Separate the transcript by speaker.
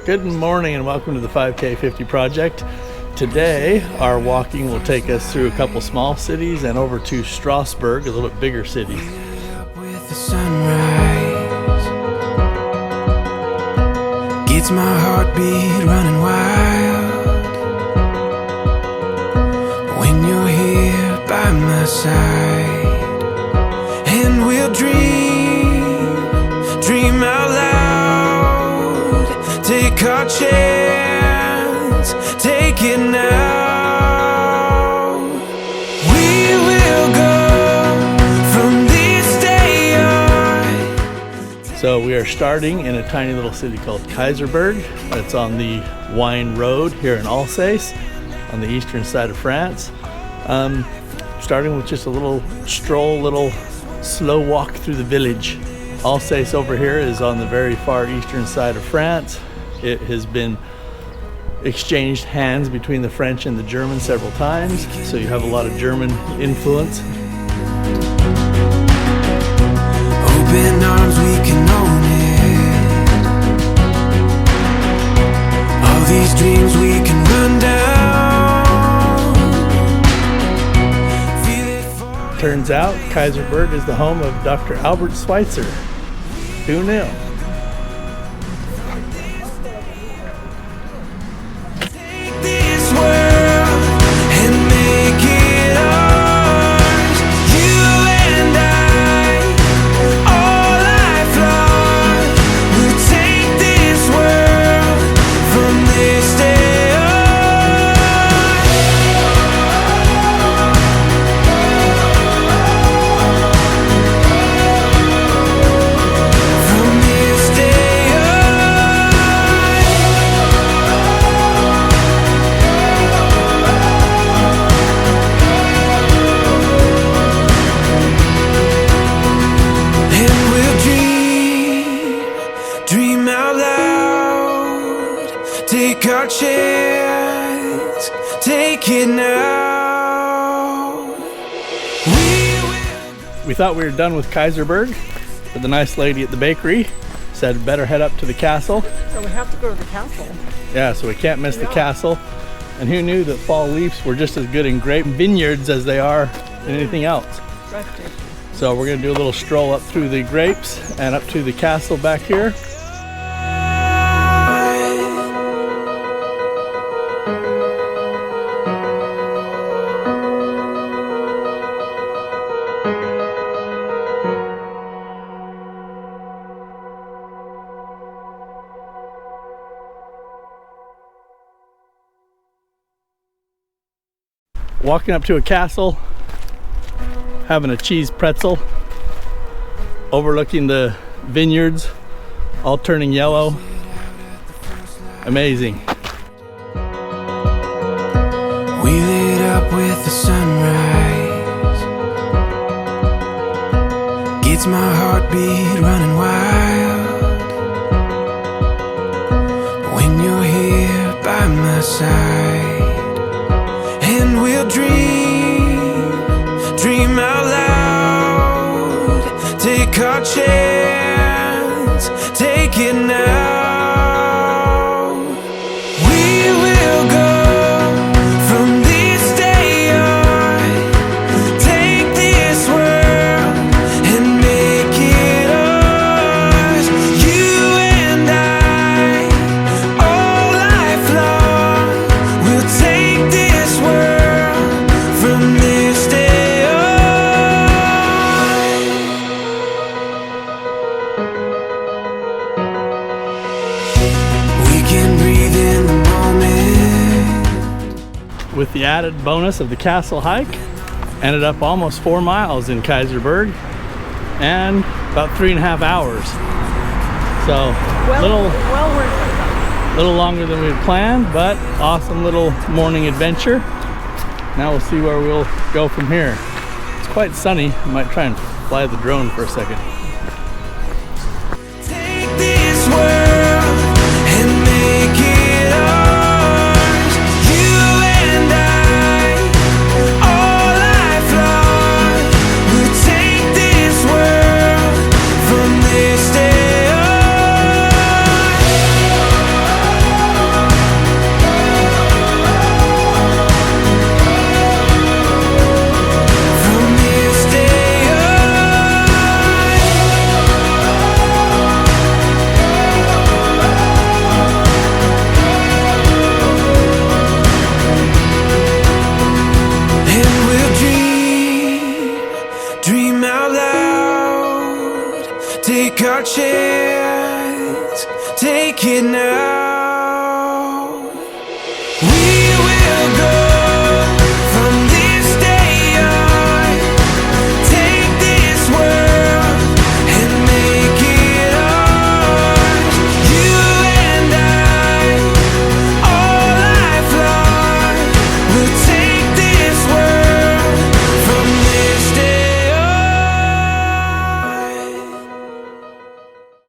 Speaker 1: Good morning and welcome to the 5K 50 project. Today our walking will take us through a couple small cities and over to Strasbourg, a little bit bigger city.
Speaker 2: With the sunrise gets my heartbeat running wild when you're here by my side, and we'll dream out loud, take our chance, take it now. We will go from this day on.
Speaker 1: So we are starting in a tiny little city called Kaysersberg. It's on the wine road here in Alsace on the eastern side of France. Starting with just a little stroll, little slow walk through the village. Alsace over here is on the very far eastern side of France. It has been exchanged hands between the French and the Germans several times, so you have a lot of German influence.
Speaker 2: Open arms, we can own it. All these dreams we can run down. Feel it for.
Speaker 1: Turns out Kaysersberg is the home of Dr. Albert Schweitzer. Who knew?
Speaker 2: Take this world and make it ours. You and I, all life long. We'll take this world from this day on. From this day on. And we'll dream out loud, take our chance, take it now.
Speaker 1: We thought we were done with Kaysersberg, but the nice lady at the bakery said better head up to the castle.
Speaker 3: So we have to go to the castle.
Speaker 1: Yeah, so we can't miss the castle. And who knew that fall leaves were just as good in grape vineyards as they are in anything else.
Speaker 3: Breathtaking.
Speaker 1: So we're gonna do a little stroll up through the grapes and up to the castle back here. Walking up to a castle, having a cheese pretzel, overlooking the vineyards, all turning yellow. Amazing.
Speaker 2: We lit up with the sunrise, gets my heartbeat running wild when you're here by my side, and we'll dream out loud, take our chance, take it now. We will go from this day on, take this world and make it ours. You and I, all life long, we'll take this world from this day on. We can breathe in the moment.
Speaker 1: With the added bonus of the castle hike, ended up almost 4 miles in Kaysersberg and about 3.5 hours. So
Speaker 3: Well worth it.
Speaker 1: little longer than we had planned, but awesome little morning adventure. Now we'll see where we'll go from here. It's quite sunny. I might try and fly the drone for a second.
Speaker 2: Take this world and make it ours. You and I, all life long, we'll take this world from this day on. Take our chance, take it now.